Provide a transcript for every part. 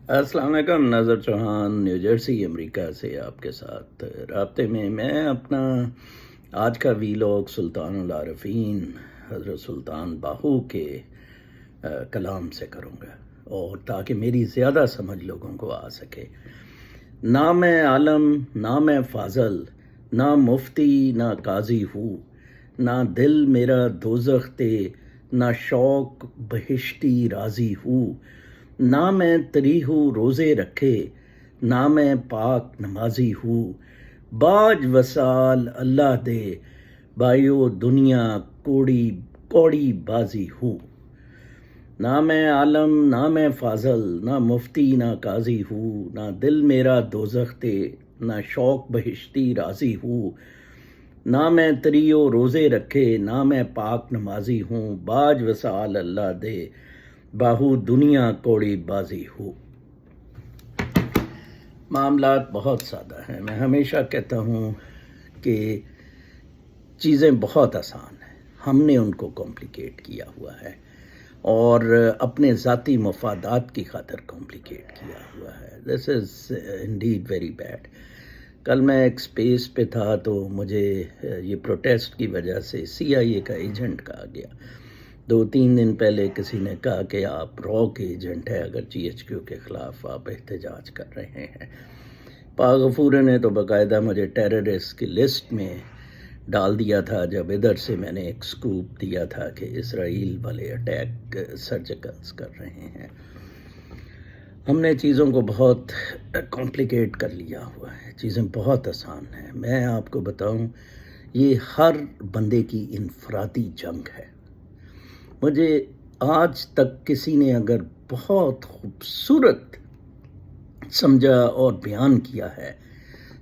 السلام علیکم. نظر چوہان نیو جرسی امریکہ سے آپ کے ساتھ رابطے میں اپنا آج کا ویلاگ سلطان العارفین حضرت سلطان باہو کے کلام سے کروں گا، اور تاکہ میری زیادہ سمجھ لوگوں کو آ سکے. نہ میں عالم نہ میں فاضل، نہ مفتی نہ قاضی ہوں، نہ دل میرا دوزخ تے، نہ شوق بہشتی راضی ہوں. نہ میں تری ہوں روزے رکھے، نہ میں پاک نمازی ہوں. باج وصال اللہ دے، بائیو دنیا کوڑی بازی ہوں. نہ میں عالم نہ میں فاضل، نہ مفتی نہ قاضی ہوں. نہ دل میرا دوزخ تے، نہ شوق بہشتی راضی ہوں. نہ میں تریو روزے رکھے، نہ میں پاک نمازی ہوں. باج وصال اللہ دے، باہو دنیا کوڑی بازی ہو. معاملات بہت سادہ ہیں. میں ہمیشہ کہتا ہوں کہ چیزیں بہت آسان ہیں، ہم نے ان کو کمپلیکیٹ کیا ہوا ہے اور اپنے ذاتی مفادات کی خاطر کمپلیکیٹ کیا ہوا ہے. دس از انڈیڈ ویری بیڈ. کل میں ایک اسپیس پہ تھا تو مجھے یہ پروٹیسٹ کی وجہ سے CIA کا ایجنٹ کہا گیا. 2-3 دن پہلے کسی نے کہا کہ آپ رو کے ایجنٹ ہے اگر GHQ کے خلاف آپ احتجاج کر رہے ہیں. پاک غفور نے تو باقاعدہ مجھے ٹیررسٹ کی لسٹ میں ڈال دیا تھا جب ادھر سے میں نے ایک سکوپ دیا تھا کہ اسرائیل والے اٹیک سرجیکلز کر رہے ہیں. ہم نے چیزوں کو بہت کمپلیکیٹ کر لیا ہوا ہے، چیزیں بہت آسان ہیں. میں آپ کو بتاؤں، یہ ہر بندے کی انفرادی جنگ ہے. مجھے آج تک کسی نے اگر بہت خوبصورت سمجھا اور بیان کیا ہے،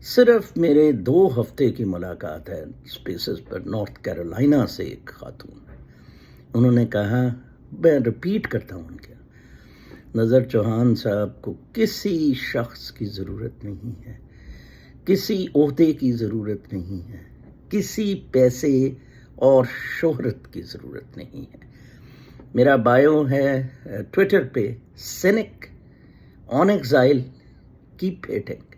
صرف میرے 2 ہفتے کی ملاقات ہے اسپیسز پر نارتھ کیرولائنا سے ایک خاتون. انہوں نے کہا، میں ریپیٹ کرتا ہوں ان کے، نظر چوہان صاحب کو کسی شخص کی ضرورت نہیں ہے، کسی عہدے کی ضرورت نہیں ہے، کسی پیسے اور شہرت کی ضرورت نہیں ہے. میرا بائیو ہے ٹویٹر پہ، سینک آن ایگزائل کیپ ہیٹنگ.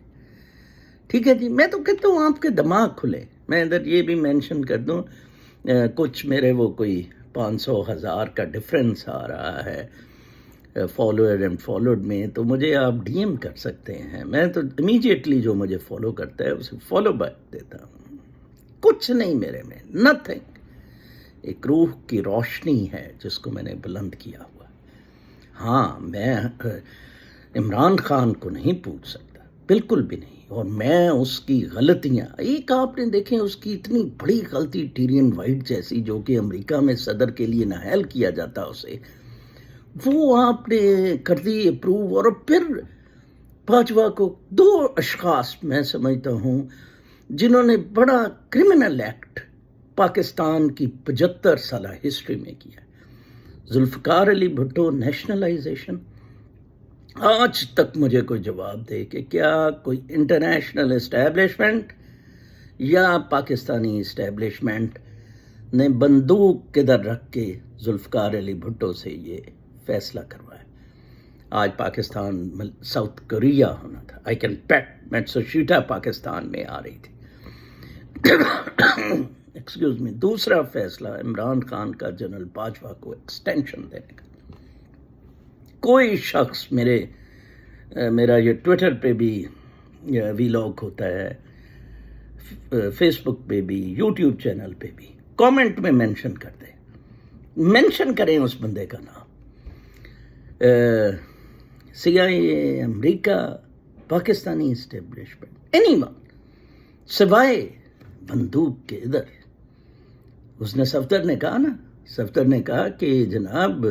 ٹھیک ہے جی. میں تو کہتا ہوں آپ کے دماغ کھلے. میں ادھر یہ بھی مینشن کر دوں، کچھ میرے وہ کوئی 500,000 کا ڈفرینس آ رہا ہے فالوور اینڈ فالوڈ میں، تو مجھے آپ DM کر سکتے ہیں. میں تو امیجیٹلی جو مجھے فالو کرتا ہے اسے فالو بیک دیتا ہوں. کچھ نہیں میرے میں، نتھنگ. ایک روح کی روشنی ہے جس کو میں نے بلند کیا ہوا. ہاں، میں عمران خان کو نہیں پوچھ سکتا، بالکل بھی نہیں. اور میں اس کی غلطیاں، ایک آپ نے دیکھیں اس کی اتنی بڑی غلطی ٹیرین وائٹ جیسی، جو کہ امریکہ میں صدر کے لیے نااہل کیا جاتا اسے، وہ آپ نے کر دی اپروو. اور پھر باجوہ کو 2 اشخاص میں سمجھتا ہوں جنہوں نے بڑا کرمنل ایکٹ پاکستان کی 75 سالہ ہسٹری میں کیا. ذوالفقار علی بھٹو نیشنلائزیشن. آج تک مجھے کوئی جواب دے کہ کیا کوئی انٹرنیشنل اسٹیبلشمنٹ یا پاکستانی اسٹیبلشمنٹ نے بندوق کدھر رکھ کے ذوالفقار علی بھٹو سے یہ فیصلہ کروایا. آج پاکستان ساؤتھ کوریا ہونا تھا. آئی کین پیٹ میٹسوشیٹا پاکستان میں آ رہی تھی. Excuse me. دوسرا فیصلہ عمران خان کا جنرل باجوہ کو ایکسٹینشن دینے کا. کوئی شخص میرا یہ ٹویٹر پہ بھی ویلاگ ہوتا ہے، فیس بک پہ بھی، یوٹیوب چینل پہ بھی، کامنٹ میں مینشن کر دیں، مینشن کریں اس بندے کا نام. CIA، امریکہ، پاکستانی اسٹیبلشمنٹ، اینی ون سوائے بندوق کے. ادھر اس نے صفدر نے کہا کہ جناب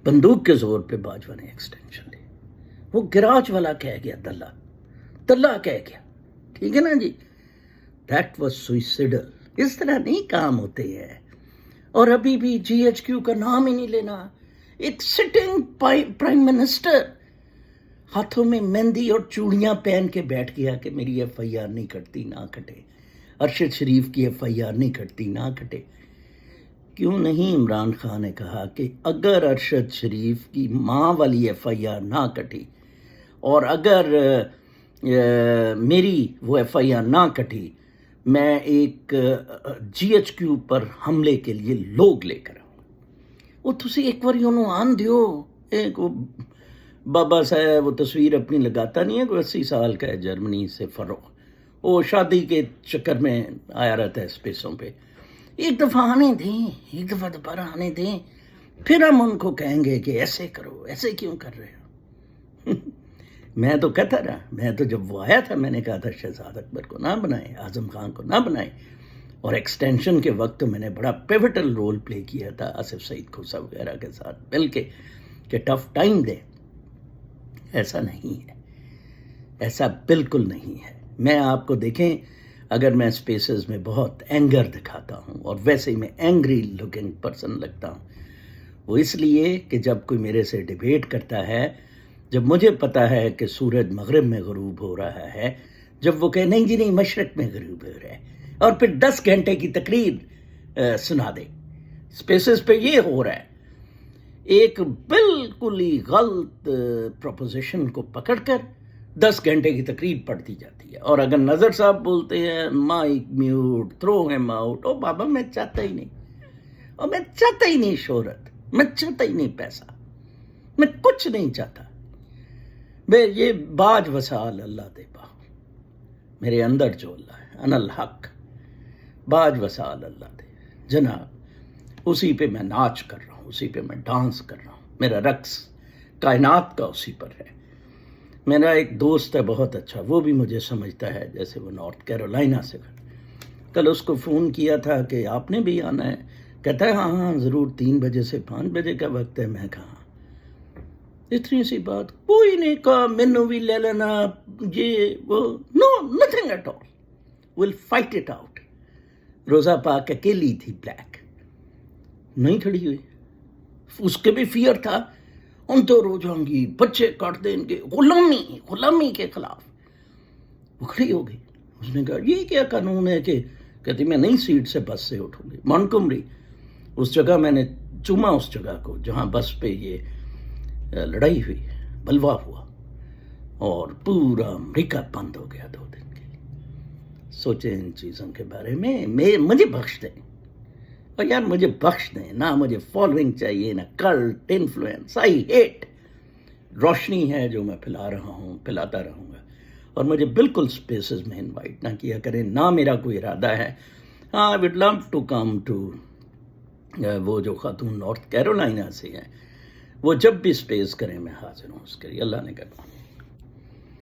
بندوق کے زور پہ باجوہ نے ایکسٹینشن لی. وہ گراج والا کہہ گیا، دلہ کہہ گیا. ٹھیک ہے نا جی. That was سوئسیڈل. اس طرح نہیں کام ہوتے ہیں. اور ابھی بھی GHQ کا نام ہی نہیں لینا. ایک سٹنگ پرائم منسٹر ہاتھوں میں مہندی اور چوڑیاں پہن کے بیٹھ گیا کہ میری FIR نہیں کٹتی، نہ کٹے. ارشد شریف کی FIR نہیں کٹتی، نہ کٹے. کیوں نہیں عمران خان نے کہا کہ اگر ارشد شریف کی ماں والی ایف آئی آر نہ کٹی اور اگر میری وہ ایف آئی آر نہ کٹی، میں ایک جی ایچ کیو پر حملے کے لیے لوگ لے کر آؤں. وہ تسی ایک بار انہوں آن دیو. ایک وہ بابا صاحب وہ تصویر اپنی لگاتا نہیں ہے، کوئی 80 سال کا ہے، جرمنی سے فروغ، وہ شادی کے چکر میں آیا رہتا ہے اسپیسوں پہ. ایک دفعہ آنے دیں، ایک دفعہ دوبارہ آنے دیں، پھر ہم ان کو کہیں گے کہ ایسے کرو، ایسے کیوں کر رہے ہو. میں تو کہتا رہا، میں تو جب وہ آیا تھا میں نے کہا تھا شہزاد اکبر کو نہ بنائیں، اعظم خان کو نہ بنائیں. اور ایکسٹینشن کے وقت میں نے بڑا پیوٹل رول پلے کیا تھا آصف سعید کھوسا وغیرہ کے ساتھ مل کے کہ ٹف ٹائم دے. ایسا نہیں ہے، ایسا بالکل نہیں ہے. میں آپ کو دیکھیں، اگر میں اسپیسز میں بہت اینگر دکھاتا ہوں اور ویسے ہی میں اینگری لکنگ پرسن لگتا ہوں، وہ اس لیے کہ جب کوئی میرے سے ڈیبیٹ کرتا ہے، جب مجھے پتا ہے کہ سورج مغرب میں غروب ہو رہا ہے، جب وہ کہے نہیں جی نہیں مشرق میں غروب ہو رہا ہے، اور پھر 10 گھنٹے کی تقریر سنا دے. اسپیسز پہ یہ ہو رہا ہے، ایک بالکل ہی غلط پروپوزیشن کو پکڑ کر 10 گھنٹے کی تقریر پڑھتی جاتی ہے. اور اگر نظر صاحب بولتے ہیں mic mute, throw him out, او بابا میں چاہتا ہی نہیں، اور میں چاہتا ہی نہیں شہرت، میں چاہتا ہی نہیں پیسہ، میں کچھ نہیں چاہتا. میں یہ باج وسال اللہ دے با، میرے اندر جو اللہ ہے انا الحق، باج وسال اللہ دے جناب، اسی پہ میں ناچ کر رہا ہوں، اسی پہ میں ڈانس کر رہا ہوں. میرا رقص کائنات کا اسی پر ہے. میرا ایک دوست ہے بہت اچھا، وہ بھی مجھے سمجھتا ہے، جیسے وہ نارتھ کیرولائنا سے. کل اس کو فون کیا تھا کہ آپ نے بھی آنا ہے، کہتا ہے ہاں ہاں ضرور، 3 بجے سے 5 بجے کا وقت ہے. میں کہا اتنی سی بات، کوئی نہیں کہا مینو بھی لے لینا یہ وہ، no nothing at all, will fight it out. روزہ پاک اکیلی تھی، بلیک نہیں کھڑی ہوئی. اس کے بھی فیئر تھا، ہم تو رو جاؤں گی، بچے کاٹ دیں گے، غلامی کے خلاف. وہ کھڑی ہو گئی. اس نے کہا یہ کیا قانون ہے کہ کہتی میں نئی سیٹ سے بس سے اٹھوں گی. مونٹگومری اس جگہ میں نے چوما اس جگہ کو جہاں بس پہ یہ لڑائی ہوئی، بلوا ہوا، اور پورا امریکہ بند ہو گیا 2 دن کے لیے. سوچیں ان چیزوں کے بارے میں. مجھے بخش دیں، اور یار مجھے بخش دیں، نہ مجھے فالوئنگ چاہیے، نہ کلٹ انفلوئنس. I hate. روشنی ہے جو میں پھیلا رہا ہوں، پھیلاتا رہوں گا. اور مجھے بالکل سپیسز میں انوائٹ نہ کیا کریں، نہ میرا کوئی ارادہ ہے. ہاں I would love to come too, وہ جو خاتون نارتھ کیرولائنا سے ہیں، وہ جب بھی سپیس کریں میں حاضر ہوں اس کے لیے. اللہ نے کہا